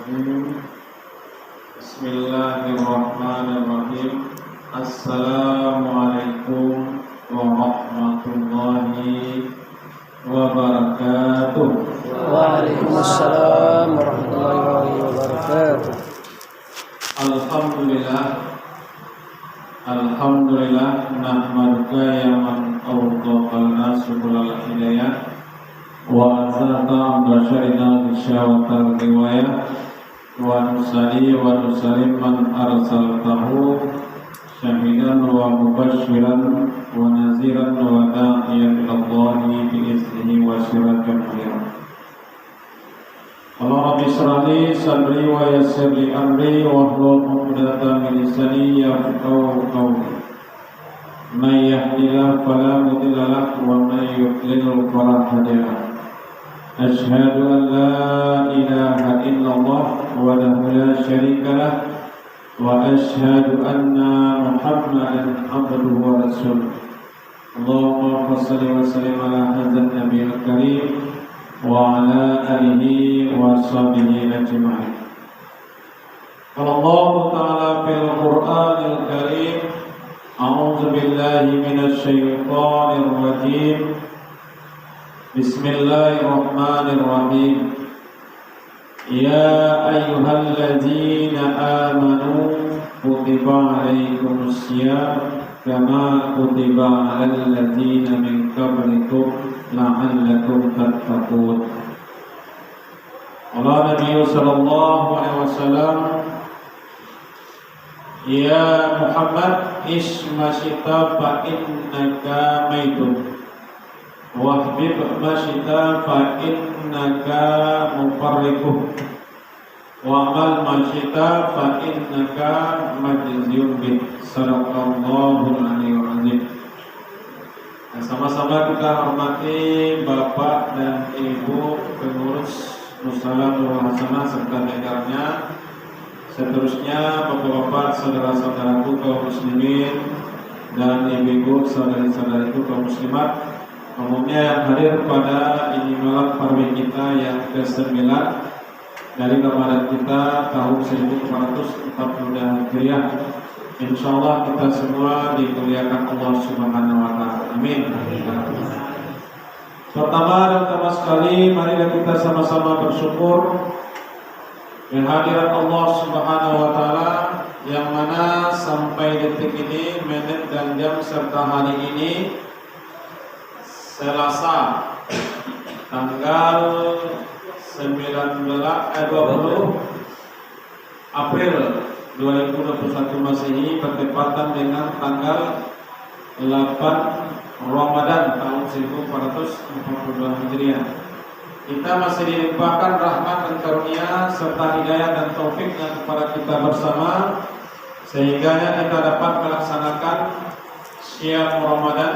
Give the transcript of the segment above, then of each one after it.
Bismillahirrahmanirrahim. Bismillahirrahmanirrahim. Assalamualaikum warahmatullahi wabarakatuh. Waalaikumsalam warahmatullahi wabarakatuh. Alhamdulillah nahmaduka ya man awdaqalna subulal hidayah wa azata amdasyarina bisyawatal riwayah wa nusali wa nusalim man arsaltahu syahidan wa mubasyiran wa naziran wa da'iyan ilallahi bi'iznihi wa syirajan khairan. Allah Rabbi syrahli sadri wa yassirli amri wa hlul 'uqdatam min lisani yafqahu qawli. May yahdihillahu fala mudilla lahu wa may yudlil fala hadiya lahu. Asyhadu an la ilaha illallah wahdahu la syarika lahu wa asyhadu anna Muhammadan abduhu wa rasuluh. Allahumma shalli wa sallim ala hadzal nabiyil karim wa ala alihi wa sahbihi ajma'in. Qala Allah ta'ala fil Qur'anil Karim, a'udzu billahi minasy syaithanir rajim. Bismillahirrahmanirrahim. Ya ayyuhalladzina amanu kutiba alaikumus syiyam kama kutiba alal ladzina min qablikum la'allakum tattaqun. Qala Nabi sallallahu alaihi wasallam, ya Muhammad isma syita fa innaka maitun wahbib masyita fa innaka mufarriquh wa amal masyita fa innaka majziyun bih. Sadaqallahul aliyyul azim. Sama-sama kita hormati Bapak dan Ibu pengurus Musala Nurul Hasanah serta jajarannya. Seterusnya Bapak-bapak, saudara-saudaraku kaum muslimin dan ibu-ibu, saudari-saudariku kaum muslimat, umumnya yang hadir pada ini malam tarawih kita yang ke-9 dari Ramadan kita tahun 1442 Hijriah. Insyaallah kita semua dimuliakan Allah Subhanahu wa taala. Amin. Pertama sekali marilah kita sama-sama bersyukur kehadiran Allah Subhanahu wa taala yang mana sampai detik ini, menit dan jam serta hari ini Selasa tanggal 20 April 2021 Masehi bertepatan dengan tanggal 8 Ramadan tahun 1442 Hijriah. Kita masih dilimpahkan rahmat dan karunia serta hidayah dan taufiknya kepada kita bersama sehingga kita dapat melaksanakan Syam Ramadan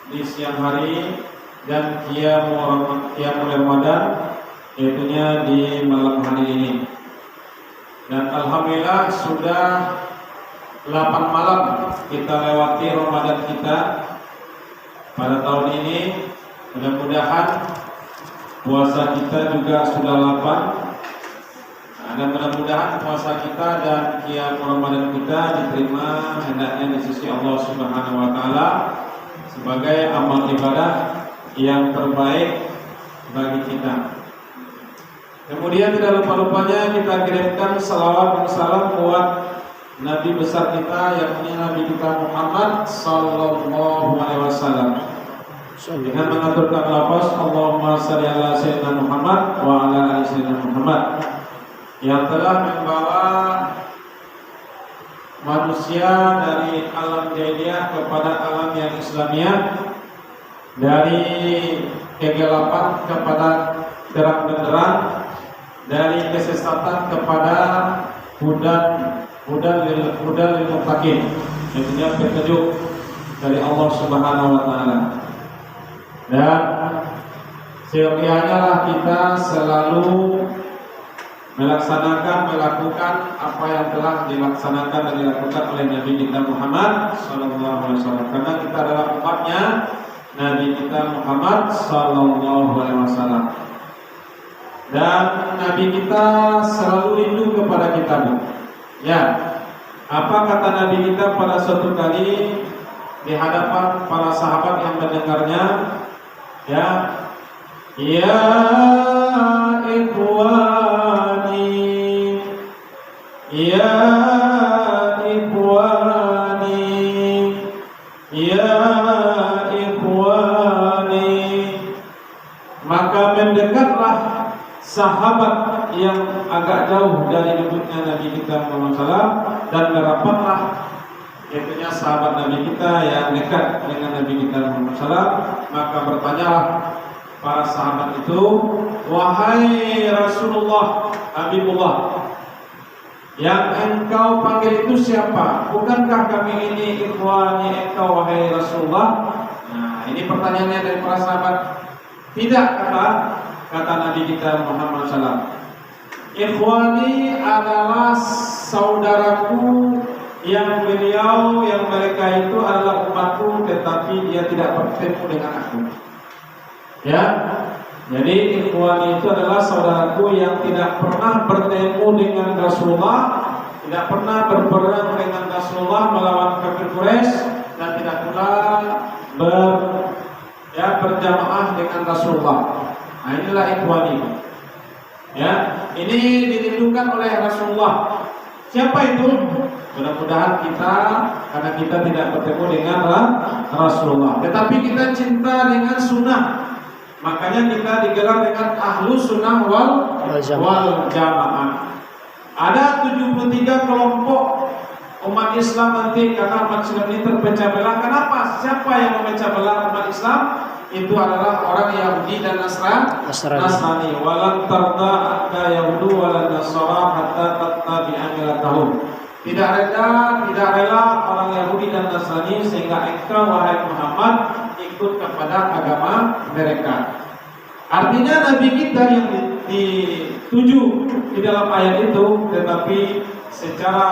di siang hari dan Qiyamul Ramadan yaitunya di malam hari ini. Dan alhamdulillah sudah 8 malam kita lewati Ramadan kita pada tahun ini. Mudah-mudahan puasa kita juga sudah 8. Dan mudah-mudahan puasa kita dan Qiyamul Ramadan kita diterima hendaknya di sisi Allah Subhanahu wa taala sebagai amal ibadah yang terbaik bagi kita. Kemudian tidak lupa-lupanya kita kirimkan salawat dan salam buat Nabi besar kita yakni Nabi kita Muhammad sallallahu alaihi wasallam dengan mengaturkan lafaz Allahumma shalli ala sayyidina Muhammad wa ala ali sayyidina Muhammad yang telah membawa manusia dari alam jahiliyah kepada alam yang Islamiyah, dari kegelapan kepada terang benderang, dari kesesatan kepada hudan lil muttaqin, artinya petunjuk dari Allah Subhanahu wa taala. Dan seyogianya lah kita selalu melakukan apa yang telah dilaksanakan dan dilakukan oleh Nabi kita Muhammad sallallahu alaihi wasallam, karena kita adalah umatnya Nabi kita Muhammad sallallahu alaihi wasallam. Dan Nabi kita selalu berkabung. Ya, apa kata Nabi kita pada suatu kali di hadapan para sahabat yang mendengarnya? Ya, ya ikhwani, ya ikhwani, ya ikhwani. Maka mendekatlah sahabat yang agak jauh dari duduknya Nabi kita Muhammad SAW dan merapatlah yaitunya sahabat Nabi kita yang dekat dengan Nabi kita Muhammad SAW. Maka bertanyalah para sahabat itu, wahai Rasulullah, Habibullah, yang engkau panggil itu siapa? Bukankah kami ini ikhwani engkau wahai Rasulullah? Nah, ini pertanyaannya dari para sahabat. Tidak, kata Nabi kita Muhammad SAW. Ikhwani adalah saudaraku yang mereka itu adalah umatku, tetapi dia tidak bertemu dengan aku. Ya, jadi ikhwani itu adalah saudaraku yang tidak pernah bertemu dengan Rasulullah, tidak pernah berperang dengan Rasulullah melawan kafir Quraisy, dan tidak pula berjamaah dengan Rasulullah. Nah, inilah ikhwani. Ya, ini dirindukan oleh Rasulullah. Siapa itu? Mudah-mudahan kita, karena kita tidak bertemu dengan Rasulullah, tetapi kita cinta dengan sunnah. Makanya kita digelar dengan ahlu sunnah wal jamaah. Ada 73 kelompok umat Islam nanti, karena umat Islam ini terpecah belah. Kenapa? Siapa yang memecah belah umat Islam? Itu adalah orang Yahudi dan Nasrani. Walan tarda hatta yahudu walan nasara hatta tattabi'a millatahum. Tidak rela orang Yahudi dan Nasrani sehingga engkau wahai Muhammad ikut kepada agama mereka. Artinya Nabi kita yang dituju di dalam ayat itu, tetapi secara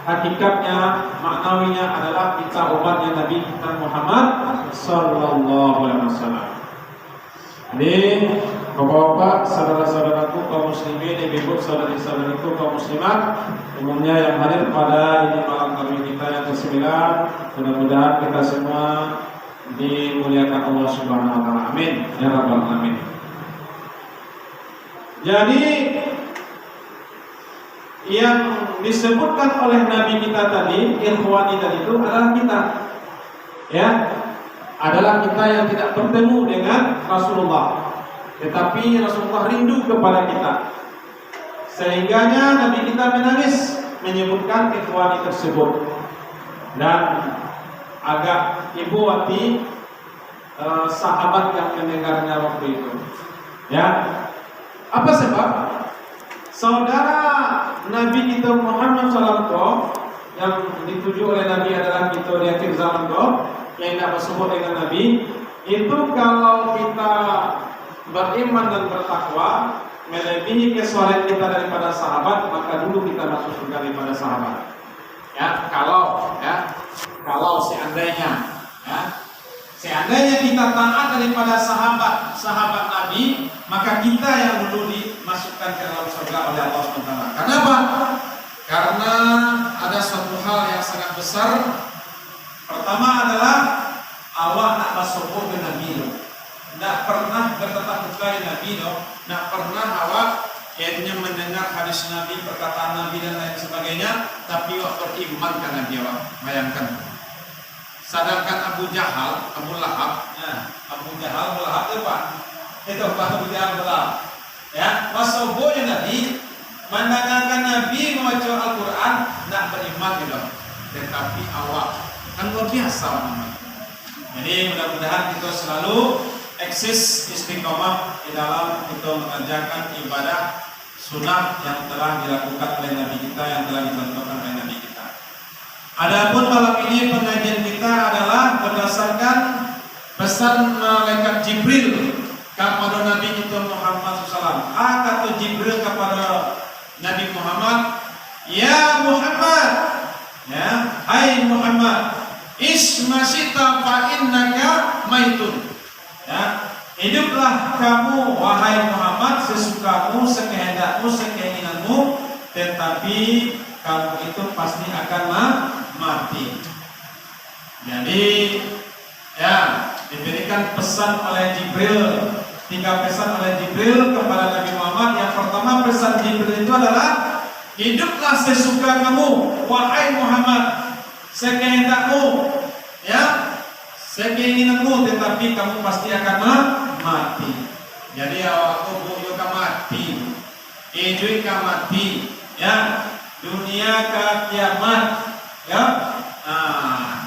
hakikatnya, maknawinya adalah kita umatnya Nabi kita Muhammad sallallahu alaihi wasallam. Jadi, bapak-bapak, saudara-saudaraku kaum muslimin, ibu-ibu, saudari-saudariku kaum muslimat, umumnya yang hadir pada ini malam kami kita yang ke-9, mudah-mudahan kita semua dimuliakan Allah Subhanahu wa taala. Amin ya rabbal alamin. Jadi yang disebutkan oleh Nabi kita tadi, ikhwani tadi itu adalah kita, ya, adalah kita yang tidak bertemu dengan Rasulullah, tetapi Rasulullah rindu kepada kita, sehingganya Nabi kita menangis menyebutkan ikhwani tersebut, dan agak ibu hati sahabat yang mendengarnya waktu itu. Ya, apa sebab? Saudara Nabi kita Muhammad SAW yang dituju oleh Nabi adalah kita di akhir zaman yang tidak bersebut dengan Nabi. Itu kalau kita beriman dan bertakwa melebihi kesolehan kita daripada sahabat, maka dulu kita masuk surga daripada sahabat. Ya, kalau seandainya kita taat daripada sahabat Nabi, maka kita yang dulu dimasukkan ke dalam surga oleh Allah SWT. Kenapa? Karena ada suatu hal yang sangat besar. Pertama adalah awak nak bersyukur ke Nabi, nak pernah bertatap muka dengan Nabi, nak pernah awak yaitu mendengar hadis Nabi, perkataan Nabi dan lain sebagainya, tapi awak beriman ke Nabi. Awak bayangkan. Sedangkan Abu Lahab itu Pak. Itu Pak Abu Jahal Abu Lahab. Ya, masobonya Nabi mendengarkan Nabi membaca Al-Quran, nak beriman gitu. Tetapi awak kan luar biasa namanya. Jadi mudah-mudahan kita selalu eksis istiqomah di dalam kita mengerjakan ibadah sunnah yang telah dilakukan oleh Nabi kita, yang telah dicontohkan oleh Nabi kita. Adapun malam ini pengajian kita adalah berdasarkan pesan malaikat Jibril kepada Nabi kita Muhammad SAW. Kata Jibril kepada Nabi Muhammad, ya Muhammad, ya, hai Muhammad, ismasita fa innaka maitun. Ya, hiduplah kamu wahai Muhammad sesukamu, sekehendakmu, sekeinginanmu, tetapi kamu itu pasti akan mati. Jadi ya, diberikan pesan oleh Jibril, 3 pesan oleh Jibril kepada Nabi Muhammad. Yang pertama, pesan Jibril itu adalah hiduplah sesuka kamu wahai Muhammad, sekehendakmu, ya, sekeinginanmu, tetapi kamu pasti akan mati. Jadi awakku buyo ka mati, ejui ka mati, ya, dunia ka kiamat, ya.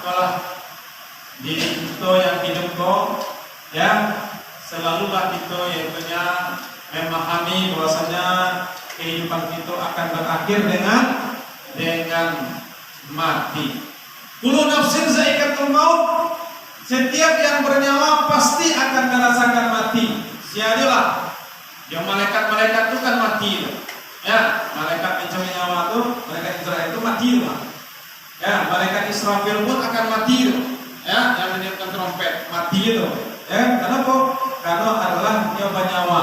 Itulah di itu yang hidup kau, ya, selalulah itu yang punya memahami bahwasanya kehidupan itu akan berakhir dengan mati. Kullu nafsin za'iqatul maut, setiap yang bernyawa pasti akan merasakan mati. Siadalah, yang malaikat-malaikat itu kan mati, ya, malaikat pencuri nyawa itu, malaikat Israel itu mati, ya, malaikat Israfil pun akan mati, ya, yang meniupkan trompet mati itu, ya, kenapa? Karena adalah nyawa nyawa.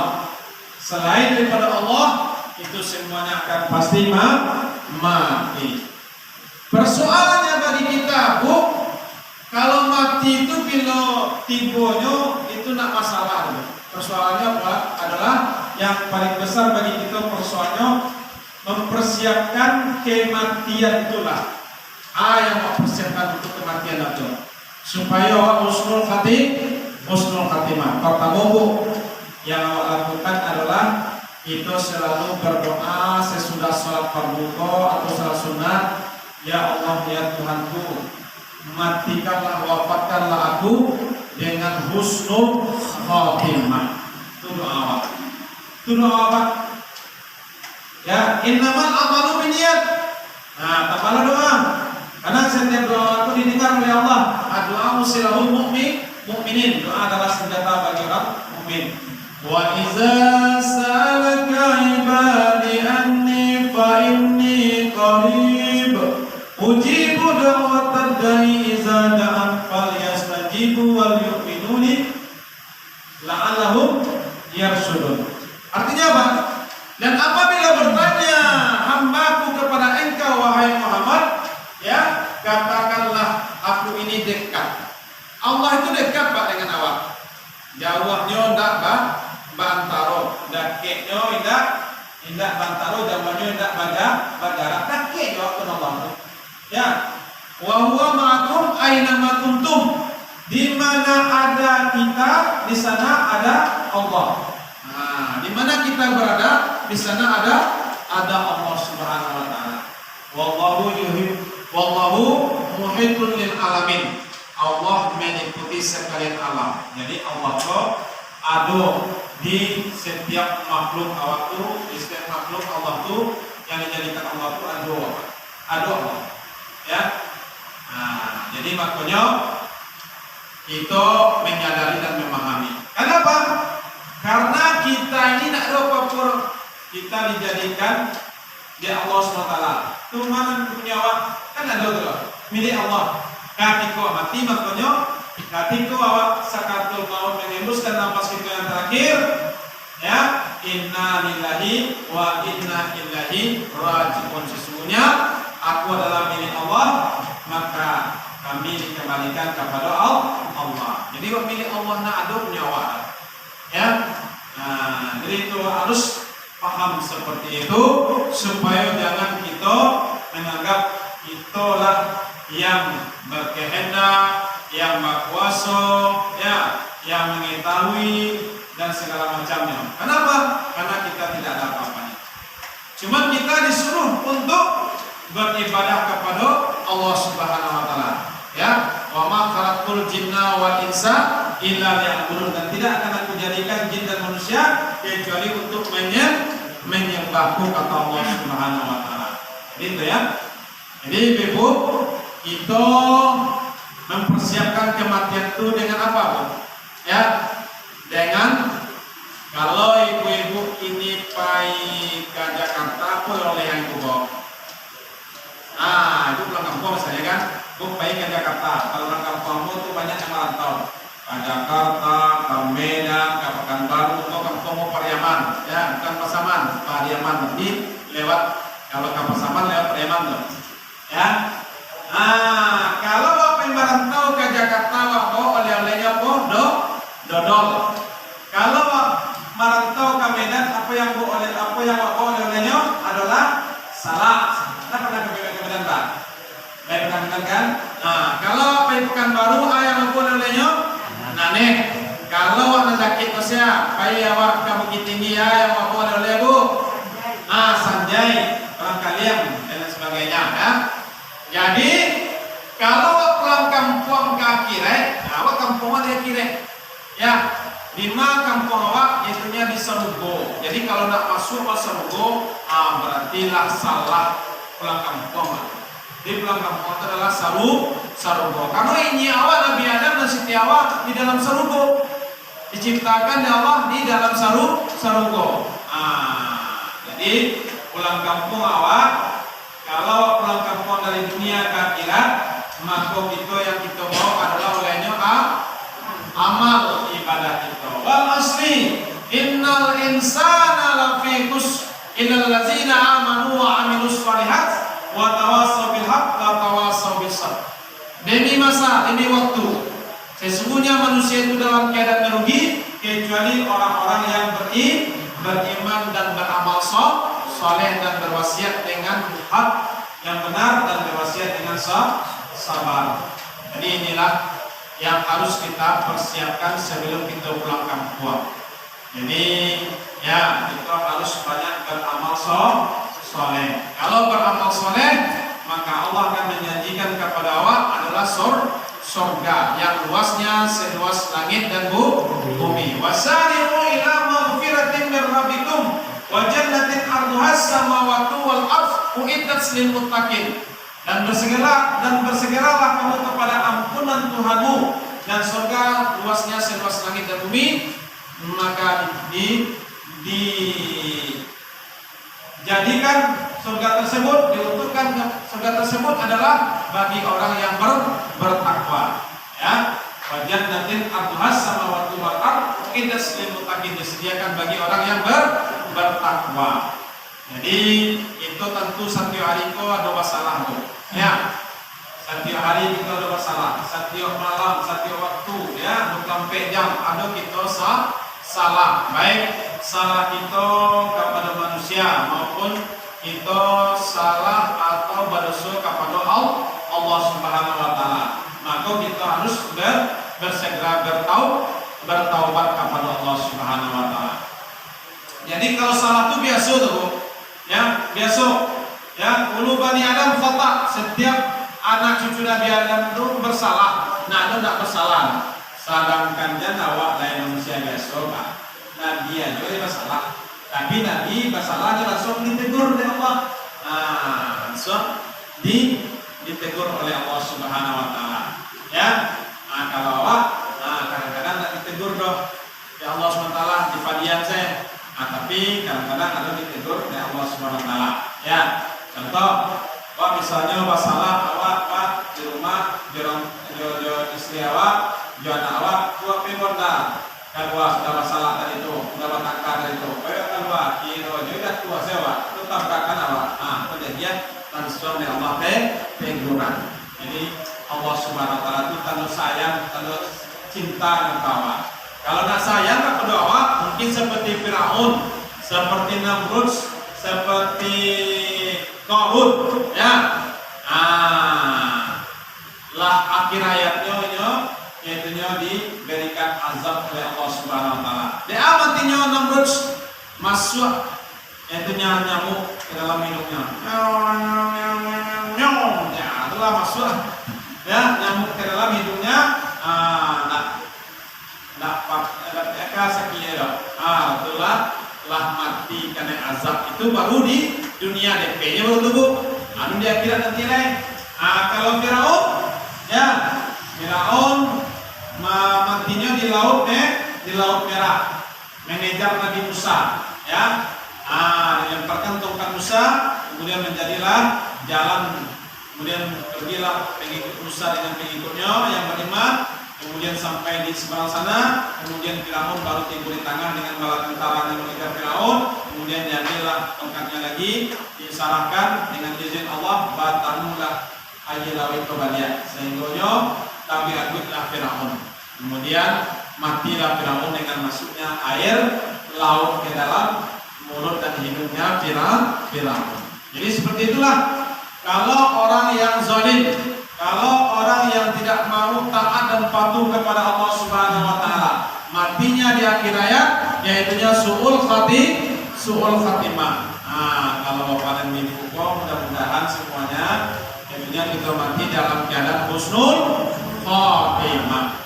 Selain daripada Allah, itu semuanya akan pasti mati. Persoalannya bagi kita, Bu, kalau mati itu bila tibonya itu nak masalah. Persoalannya adalah yang paling besar bagi kita, persoalannya mempersiapkan kematian itulah. Yang mempersiapkan untuk kematian itu supaya awak husnul khatimah. Pertama, Bu, yang awak lakukan adalah itu selalu berdoa sesudah sholat fardu atau sholat sunat. Ya Allah, ya Tuhanku, matikanlah, wafatkanlah aku dengan husnul khatimah. Itu doa. Itu doa. Ya, innamal amalu binniyat. Tambahlah doa. Karena setiap doa itu didengar oleh Allah. Doa silahul mukminin. Doa adalah senjata bagi orang mukmin. Wa iza salaka ibadi anni fa inni qarib ujibu da'watad da'i iza da'an falyastajibu wal yu'minuni la'allahum yarshudun. Artinya apa? Dan apabila bertanya hambaku kepada engkau wahai Muhammad, ya, katakanlah aku ini dekat. Allah itu dekat Pak dengan awak. Jawabnya ndak bantaro, dakeknya indak bantaro, jawabnya indak bagara. Dakek jawab Allah itu. Ya, wa huwa ma'akum aina ma kuntum. Di mana ada kita, di sana ada Allah. Di mana kita berada, di sana ada Allah Subhanahu wa taala. Wallahu muhitun lil alamin. Allah meliputi sekalian alam. Jadi Allah itu ada di setiap makhluk awak tu, di setiap makhluk Allah tu yang dijadikan Allah tu ada Allah. Ya. Jadi makanya itu menyadari dan memahami. Kenapa? Karena kita ini nak ada apa-apa, kita dijadikan di Allah SWT. Itu mana nyawa kan ada tu milik Allah. Ketika mati makanya ketika awak sakaratul maut mengembuskan nafas kita yang terakhir, ya, inna lillahi wa inna ilaihi raji'un. Sesungguhnya aku adalah milik Allah, maka kami dikembalikan kepada Allah. Jadi kalau milik Allah nak ada nyawa, ya. Jadi itu harus paham seperti itu supaya jangan kita menganggap itulah yang berkehendak, yang berkuasa, ya, yang mengetahui dan segala macamnya. Kenapa? Karena kita tidak ada apa-apanya. Cuma kita disuruh untuk beribadah kepada Allah Subhanahu wa taala. Ya, wa ma khalaqul jinna wal insa illa liya'budun, dan tidak akan aku jadikan jin dan manusia kecuali untuk menyembahku, kata Allah Subhanahu wa taala. Gitu ya. Jadi Ibu, kita mempersiapkan kematian itu dengan apa, Bu? Ya, dengan kalau ibu-ibu ini pergi ke Jakarta, apa oleh yang ibu bawa? Itu pulang kampung misalnya kan, Bu pergi ke Jakarta. Kalau orang kampungmu itu banyak yang merantau ke Jakarta, ke Medan, ke Pekanbaru, atau kampungmu Pariaman, ya, bukan Pasaman, Pariaman, nanti lewat Kalau kapal saman lewat preman tuh. Ya. Kalau apa yang merantau ke Jakarta bawa oleh-olehnya dodol. Kalau merantau ke Medan apa yang bawa oleh-olehnya adalah salak. Kita pernah ke Medan, Pak? Pernah kan? Kalau apa yang Pekanbaru yang bawa oleh-olehnya naneh. Kalau anda sakit tosya, kayak awak ke Bukit Tinggi yang bawa oleh-oleh Bu. Sanjay, orang kalian dan sebagainya ya. Jadi kalau pulang kampung ke Akhirat, awak kampung ada Akhirat. Ya, 5 kampung awak itunya di Serugo. Jadi kalau nak masuk ke Serugo, berarti lah salah pulang kampung. Di pulang kampung itu adalah Serugo. Karena ini awak Nabi Adam dan Siti Hawa di dalam Serugo. Diciptakan di Allah di dalam Serugo. Jadi pulang kampung awak, kalau pulang kampung dari dunia ke akhirat, maka itu yang kita mau adalah olehnya amal ibadah kita. Wal asli innal insana lafi khusr illal ladzina amanu wa amilus shalihat wa tawassaw bil haqq wa tawassaw bis sabr. Demi masa, demi waktu, sesungguhnya manusia itu dalam keadaan merugi kecuali orang-orang yang beriman dan beramal soleh dan berwasiat dengan hak yang benar dan berwasiat dengan sabar. Jadi inilah yang harus kita persiapkan sebelum kita pulang kampung. Jadi ya kita harus banyak beramal soleh. Kalau beramal soleh, maka Allah akan menjanjikan kepada awak adalah surga yang luasnya seluas langit dan bumi. Wasari'u ila maghfiratin min rabbikum wa jannatin 'arduhas samawati wal ardh uiddat lil muttaqin. Dan bersegeralah kamu kepada ampunan Tuhanmu dan surga luasnya seluas langit dan bumi. Maka dijadikan surga tersebut, diuntukkan surga tersebut adalah bagi orang yang bertakwa. Ya, wajan nanti arduhas sama waktu wakar mungkin disediakan disediakan bagi orang yang bertakwa. Jadi itu tentu setiap hari itu ada masalah tuh. Ya, setiap hari kita ada masalah, setiap malam, setiap waktu, ya, 24 jam ada kita salah, baik salah kita kepada manusia maupun kita salah atau berdosa kepada Allah Subhanahu wa taala. Maka kita harus bersegera bertaubat kepada Allah Subhanahu wa taala. Jadi kalau salah itu biasa tuh, ya, biasa. Ya, ulu Bani Adam khata, setiap anak cucu Nabi Adam itu bersalah. Nah, ada tidak bersalah. Sedangkan dia awak lain manusia biasa, Pak. Nabi aja dia bersalah. Tapi Nabi bersalah dia langsung ditegur oleh Allah. Langsung ditegur oleh Allah Subhanahu wa taala. Ya. Kalau awak kadang-kadang tak ditegur doh. Ya Allah Subhanahu wa taala di padian saya. Tapi kadang-kadang ada ditegur oleh Allah Subhanahu wa taala. Ya. Contoh, misalnya masalah awak di rumah, jodoh istri awak, jodoh anak awak, dua pembonda, kedua sudah masalah tadi itu, sudah bertangkar tadi itu, kedua kiro juga tua sewa, itu tabrakan awak, kejadian langsung dari Allah teguran. Jadi Allah Subhanahu wa taala itu tanda sayang, tanda cinta dengan awak. Kalau nak sayang kepada awak, mungkin seperti Firaun, seperti Namrud, seperti Qarun, ya. Lah akhir ayatnya yaitu diberikan azab oleh Allah Subhanahu wa taala. Dia matinya Namrud masuk yaitu nyamuk ke dalam hidungnya. Ya, itulah masuk ya nyamuk ke dalam hidungnya. Itulah telah mati karena azab itu baru di dunia DP-nya baru tubuh. Anu di akhirat nanti lain. Kalau Firaun, ya Firaun matinya di laut Merah. Manajer Nabi Musa, ya. Dilemparkan tongkat Musa, kemudian menjadilah jalan. Kemudian pergilah pengikut Musa dengan pengikutnya yang beriman. Kemudian sampai di seberang sana, kemudian Firaun baru timbul di tangan dengan bala tentara yang mengejar Firaun. kemudian diambillah tongkatnya lagi, disalahkan dengan izin Allah, batanulah ajilawi kebadia, sehingga tapi akutlah Firaun. Kemudian matilah Firaun dengan masuknya air laut ke dalam mulut dan hidungnya Firaun. Jadi seperti itulah kalau orang yang zalim, kalau orang yang tidak mau taat dan patuh kepada Allah Subhanahu wa taala, matinya di akhir hayat yaitunya su'ul khatimah. Nah, kalau Bapak dan Ibu mudah-mudahan semuanya yaitunya kita mati dalam keadaan husnul khatimah.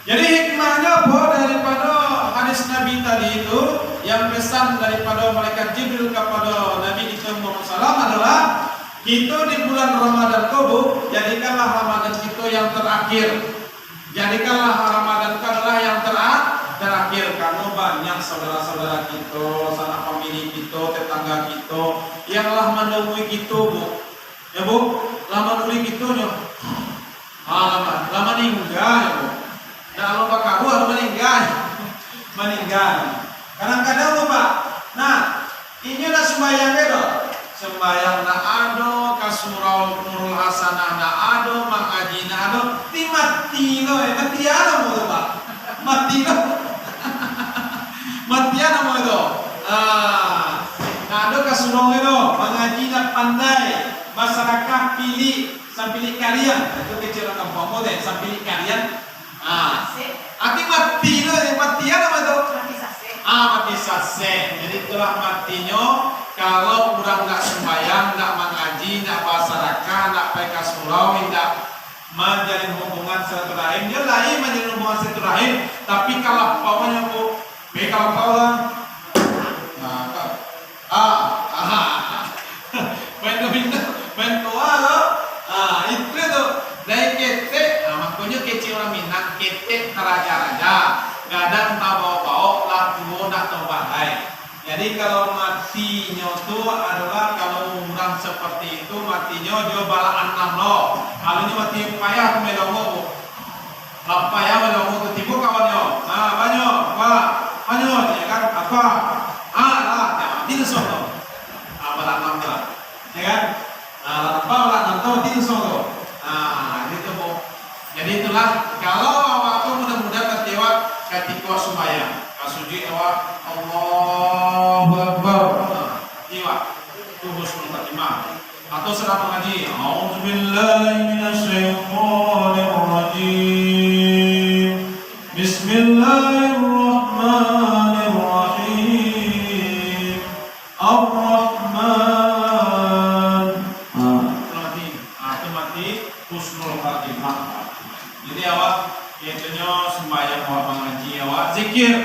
Jadi hikmahnya apa daripada hadis Nabi tadi itu, yang pesan daripada malaikat Jibril kepada Nabi kita Muhammad SAW adalah kita di bulan Ramadan kubu, jadikanlah Ramadan kita yang terakhir. Jadikanlah Ramadan kita adalah yang terakhir, karena banyak saudara-saudara kita, sanak famili kita, tetangga kita yang telah menemui kita, Bu. Ya, Bu, lama menunggu kita nya. Lama meninggal ya, Bu. Nah, lupa kamu harus meninggal. Kadang-kadang lupa. Nah, ini ada sembahyang itu. Sembahyang nak ado, kasurau nurul hasanah nak ado, mengaji nak ado, mati lo, mati ada mau lupa, mati lo, mati ada mau itu. Nak ado kasurau itu, mengaji nak pandai, masyarakat pilih, sambil kalian, itu kecil kampung mau deh, sambil kalian. Aki mati lo, mati ada mau itu. Mati sase. Jadi itulah matinya. Kalau kurang nak sembahyang, nak mengaji, nak basaraka, nak peka surau, tidak menjalin hubungan silaturahim, dia lain menjalin hubungan silaturahim. Tapi kalau pawanya Bu, kalau kawan, main tua lo, itu tuh dari kete, makanya kecil orang Minang, kete raja-raja, gadang tak bawa-bawa, laku nak tombahai. Jadi kalau matinya itu adalah kalau orang seperti itu matinya dia balaan lo. Kalau ini mati payah melongo, payah melongo itu tipu kawannya. Nah banyak ya kan apa? Tidak sono. Balaan lo, ya kan? Balaan lo tidak sono. Gitu Bu. Jadi itulah kalau waktu mudah-mudahan kecewa ketika sembahyang. Kasuji awak Allahu Akbar. Iwa itu husnul khatimah. Atau sedang mengaji A'udzubillahi minasyaitonir rajim. Bismillahirrahmanirrahim. Ar-Rahman. Itu mati husnul khatimah. Jadi awak yaitunya sembahyang awak mengaji awak zikir.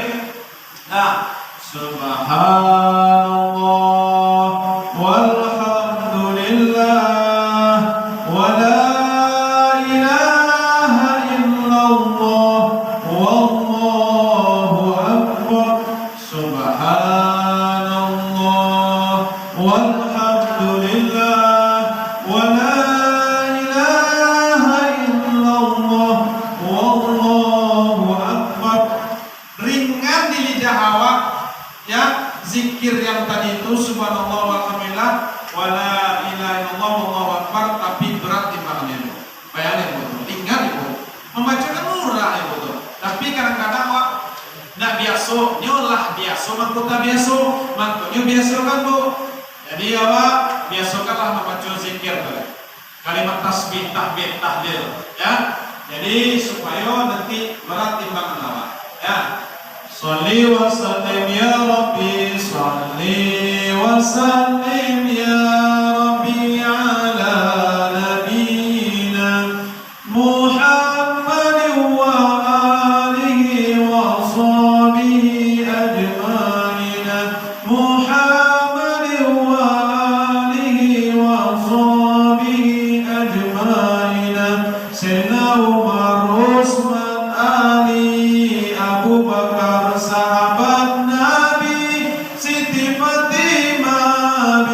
Nah, subhanallah walhamdulillah wa la ilaha illallah wallahu akbar. Subhanallah walhamdulillah wa la ilaha illallah wallahu akbar. Ringan di lidah awak ya zikir yang tadi itu subhanallah walhamdulillah wala ilaha illallah wallahu akbar, tapi berat timbangannya itu. Bayangin itu, ringan itu. Membacakan murah itu. Tapi kadang-kadang awak nak biasa, nyolah biasa, mangkota biasa, mangkonya biasa kan Bu. Jadi awak biasakanlah membaca zikir tuh. Kalimat tasbih, tahmid, tahlil ya. Jadi supaya nanti berat timbangan awak ya. Shalli wa sallim ya Rabbi, shalli wa sallim ya Rabbi ala nabiyyina Muhammadin wa alihi wa sahbihi ajma'in. Muhammadin wa alihi wa sahbihi ajma'in. Sayyidina Umar, Utsman, Ali, Abu Bakar, sahabat Nabi, Siti Fatimah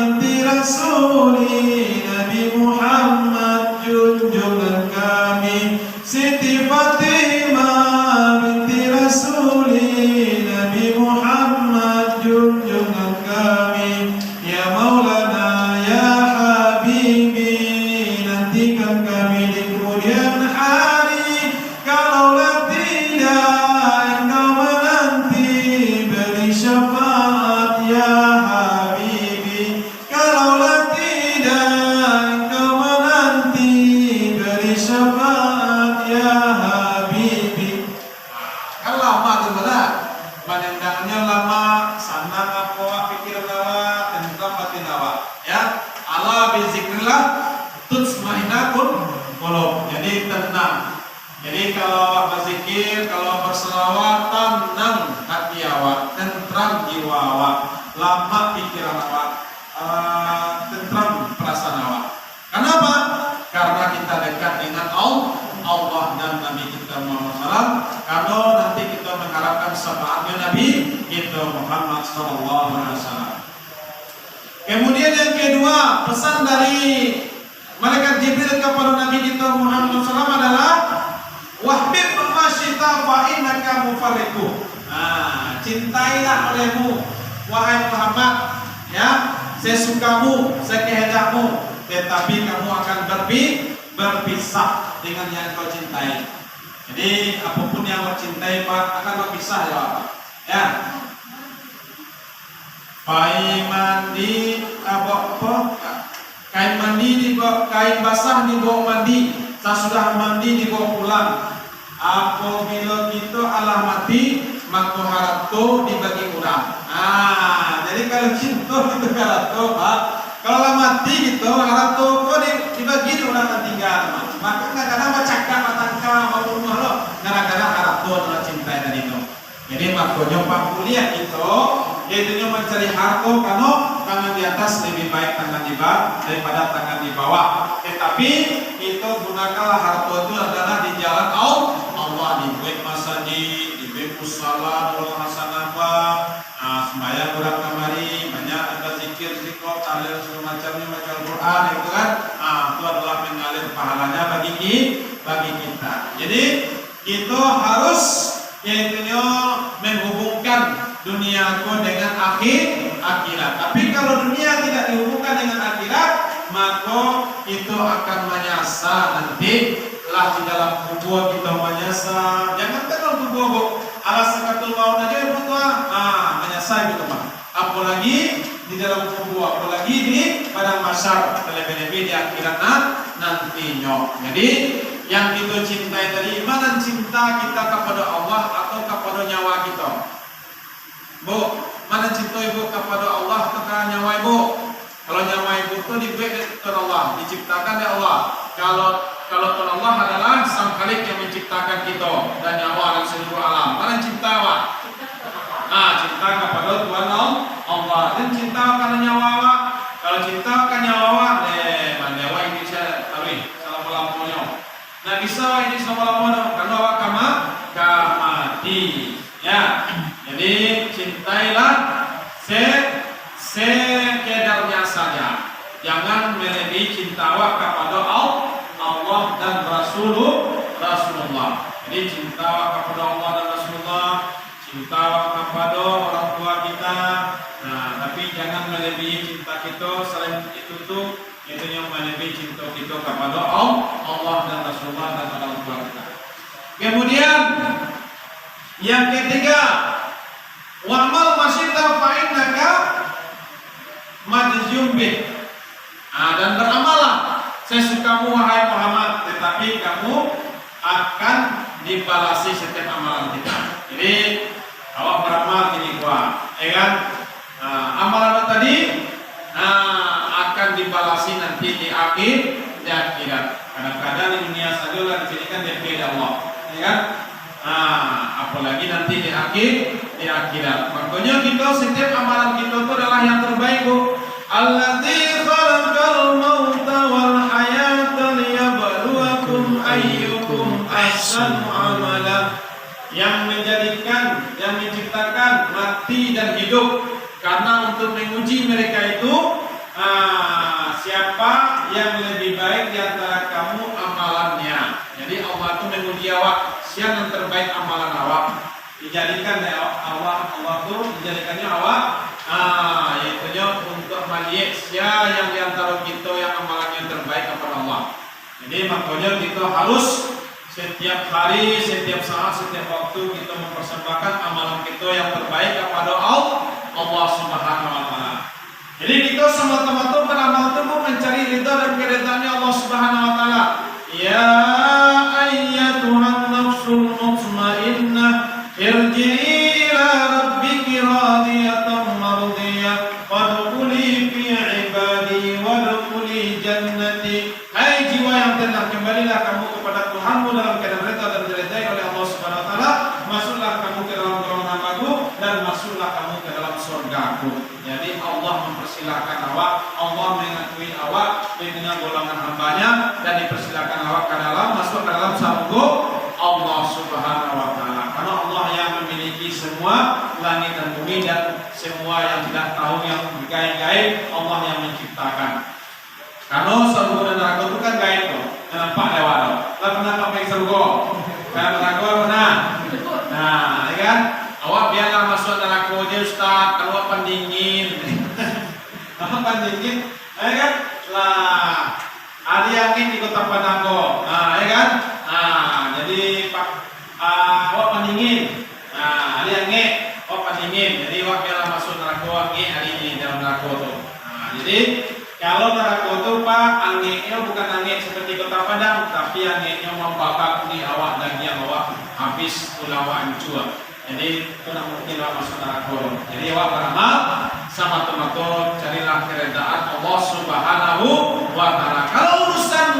dzikrillah tutsmainnul qulub. Jadi tenang. Jadi kalau berzikir, kalau berselawat, tenang hati awak, tentram jiwa awak, lama pikiran awak, tentram perasaan awak. Kenapa? Karena kita dekat dengan Allah dan Nabi kita Muhammad SAW. Kalau nanti kita mengharapkan syafaatnya Nabi kita Muhammad SAW. Kemudian yang kedua, pesan dari malaikat Jibril kepada Nabi kita Muhammad SAW adalah wahbib ma syita fa innaka mufarriqu. Cintailah olehmu wahai Muhammad, ya, sesukamu, sekehendakmu, tetapi kamu akan berpisah dengan yang kau cintai. Jadi apapun yang kau cintai Pak akan berpisah ya Pak. Ya. Kain mandi kain mandi dibawa, kain basah dibawa mandi, sesudah mandi dibawa pulang. Apabila kita Allah mati, maka harto dibagi orang. Jadi kalau cinta itu harto, Pak. Kalau Allah mati gitu, harto kok dibagi di orang tinggal. Maka kadang-kadang bercakap matangka mau bunuh lo, kadang-kadang harto orang cinta tadi itu. Jadi makanya Pak kuliah itu yaitu mencari harta karena tangan di atas lebih baik tangan di bawah daripada tangan di bawah. Tetapi itu gunakanlah harta itu adalah di jalan Allah, di baik masjid, di baik musala, nurul hasanah, sembahyang kurang kamari, banyak ada zikir, tahlil segala macamnya, baca Al-Quran, itu kan, itu adalah mengalir pahalanya bagi kita. Jadi itu harus yaitunya menghubungkan duniaku dengan akhirat. Tapi kalau dunia tidak dihubungkan dengan akhirat, maka itu akan menyasar nanti lah di dalam kubur kita menyasar. Jangan dalam kubur bu, alas sekatul maut aja butuh menyasar gitu Pak. Apalagi di dalam kubur, apalagi di padang mahsyar, lebih-lebih di akhirat nantinya. Jadi yang kita cintai tadi, mana cinta kita kepada Allah atau kepada nyawa kita? Bu, mana cinta ibu kepada Allah atau kepada nyawa ibu? Kalau nyawa ibu itu dibuat oleh Allah, diciptakan oleh Allah. Kalau Allah adalah Sang Khalik yang menciptakan kita dan nyawa dan seluruh alam. Mana cinta Pak? Cinta kepada Tuhan Allah. Dan cinta karena nyawa Pak. Kalau cinta kan nyawa mandewa ini saya tahu salah melampaunya. Nah bisa ini sama laporan karena awak mati. Ya, jadi cintailah sekedarnya saja. Jangan melebihi cinta awak kepada Allah dan Rasulullah. Jadi cinta awak kepada Allah dan Rasulullah, cinta awak kepada orang tua kita. Nah, tapi jangan melebihi cinta kita selain itu tuh. Itu yang melebihi cinta kita kepada Allah dan Rasulullah dan orang tua kita. Kemudian yang ketiga, wa'mal masyita fa'innaka majzum bih. Dan beramalah sesukamu wahai Muhammad, tetapi kamu akan dibalasi setiap amalan kita. Jadi awak beramal gini ya kan? Amalan tadi akan dibalasi nanti di akhirat. Kadang-kadang di dunia saja lah dijadikan DP Allah, ya kan? Apalagi nanti di akhirat. Makanya kita setiap amalan kita itu adalah yang terbaik bu. Alladzi khalaqal mauta wal hayata liyabluwakum ayyukum ahsanu amala. Yang menjadikan, yang menciptakan mati dan hidup karena untuk menguji mereka itu siapa yang lebih baik di antara kamu amalannya. Jadi Allah itu menguji awak, siapa yang terbaik amalan awak. Dijadikan Allah itu dijadikannya awak yaitunya untuk melihat siapa yang di antara kita yang amalannya terbaik kepada Allah. Jadi makanya kita harus setiap hari, setiap saat, setiap waktu kita mempersembahkan amalan kita yang terbaik kepada Allah Subhanahu wa taala. Jadi kita semua teman-teman beramal itu mencari ridha dan keridhaannya Allah Subhanahu wa taala. Ya ayyatuhan nafsul mutmainnah irji'i ila rabbiki radiyatan mardiyah wadkhuli fi ibadi wadkhuli jannati dan kembalilah kamu kepada Tuhanmu dalam keadaan reda dan diridai oleh Allah Subhanahu wa taala. Masuklah kamu ke dalam golongan hamba-Ku dan masuklah kamu ke dalam surga-Ku. Jadi Allah mempersilahkan awak, Allah mengakui awak dengan golongan hamba-Nya dan dipersilahkan awak ke dalam masuk ke dalam surga Allah Subhanahu wa taala. Karena Allah yang memiliki semua langit dan bumi dan semua yang tidak tahu yang gaib-gaib, Allah yang menciptakan. Karena surga dan neraka itu kan gaib tuh, nampak lewat tuh. Lah pernah sampai surga? Kan neraka pernah? Nah, ya kan? Awak biarlah masuk neraka aja Ustaz, kalau pendingin. Apa pendingin? Ya kan? Lah, ada angin di Kota Padang. Nah, ya kan? Nah, jadi Pak awak pendingin. Nah, ada angin, awak pendingin. Jadi awak biarlah masuk neraka angin hari ini dalam neraka tuh. Nah, jadi kalau neraka itu Pak, anginnya bukan angin seperti Kota Padang, tapi anginnya membakar di awak dan yang awak habis ulawak hancur. Jadi itu nak mungkin awak masuk neraka. Jadi awak beramal sama teman-teman carilah keredaan Allah Subhanahu wa taala. Kalau urusan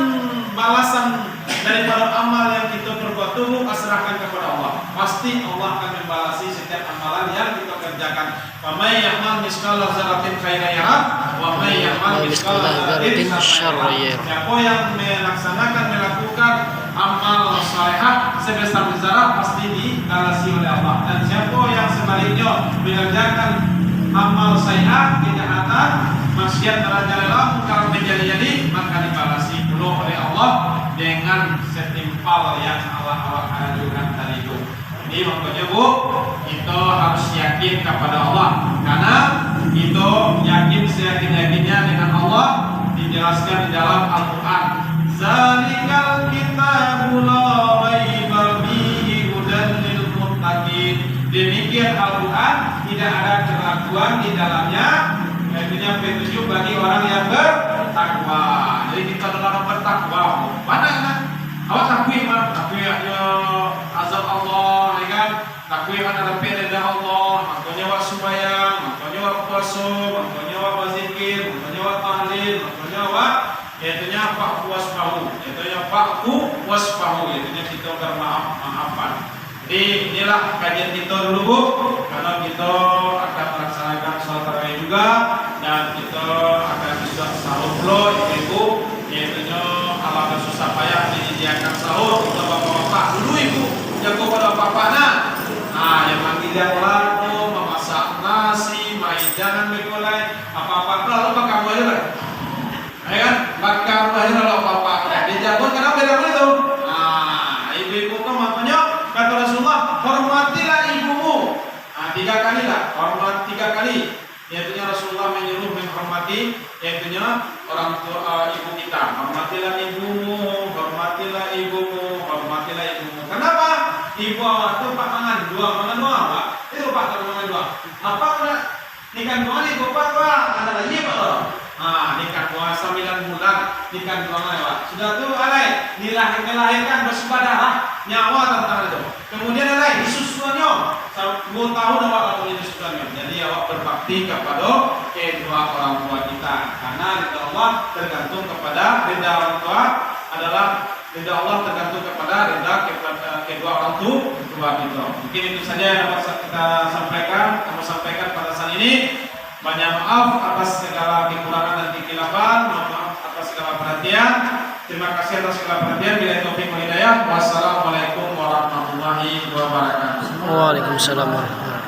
balasan daripada amal yang kita perbuat itu serahkan kepada Allah. Pasti Allah akan membalasi setiap amalan yang kita kerjakan. Wa may ya'mal mithqala dzarratin khairan yarah wa may ya'mal mithqala dzarratin syarran yarah. Siapa yang melakukan amal salehah sebesar zarah pasti dibalasi oleh Allah. Dan siapa yang sebaliknya mengerjakan amal sayyi'ah, kejahatan, maksiat merajalela, mungkar menjadi maka dibalasi pula oleh Allah dengan setimpal yang Allah ajukan tadi itu. Jadi makanya Bu, kita harus yakin kepada Allah karena itu yakin seyakin-yakinnya dengan Allah dijelaskan di dalam Al-Qur'an. Zalikal kitabul la raiba fihi hudan lil muttaqin. Demikian Al-Qur'an tidak ada keraguan di dalamnya, artinya petunjuk bagi orang yang bertakwa. Jadi kita adalah orang bertakwa. Mana kan? Awak takwi mah, takwi azab Allah, ya kan? Takwi ada perintah Allah, makanya awak sembahyang, makanya awak puasa, makanya awak berzikir, makanya awak tahlil, makanya awak yaitunya fa'fu wasfahu, yaitunya fa'fu wasfahu, yaitunya kita bermaaf-maafan. Jadi inilah kajian kita dulu Bu, karena kita akan melaksanakan sholat tarawih juga dan kita akan bisa sahur pula Ibu, yaitunya ala susah payah menyediakan sahur kita bapak-bapak dulu Ibu, jago pada bapaknya. Nah, yang manggil yang lalu memasak nasi, main jangan bergolai, apa-apa lalu bakar aja lah. Ya kan? Bakar aja lalu apa-apa. Dijago karena beda itu. Nah, ibu-ibu kan makanya kata Rasulullah, hormatilah ibumu. Nah, 3 kali lah, hormat 3 kali. Yaitunya Rasulullah menyuruh menghormati, yaitunya orang tua ibu kita. Hormatilah ibumu, hormatilah ibumu, hormatilah ibumu. Kenapa? Ibu awak itu pak mangan mangan dua Pak. Itu pak mangan dua. Apa enggak? Nikah dua nih bapak Pak, ada lagi Pak loh. Nah, nikah puasa 9 bulan, nikah dua Pak. Sudah tuh alai, dilahirkan bersumpah nyawa tentang itu. Kemudian alai disusuannya 2 tahun awak lakukan disusuannya. Jadi awak berbakti kepada kedua orang tua kita. Karena ridha Allah tergantung kepada ridha orang tua adalah ridha Allah tergantung kepada ridha kedua orang tua kita. Mungkin itu saja yang dapat kita sampaikan. Kami sampaikan pada saat ini. Banyak maaf atas segala kekurangan dan kekhilafan, maaf atas segala perhatian. Terima kasih atas segala perhatian. Bila taufik wal hidayah. Wassalamualaikum warahmatullahi wabarakatuh. Waalaikumsalam.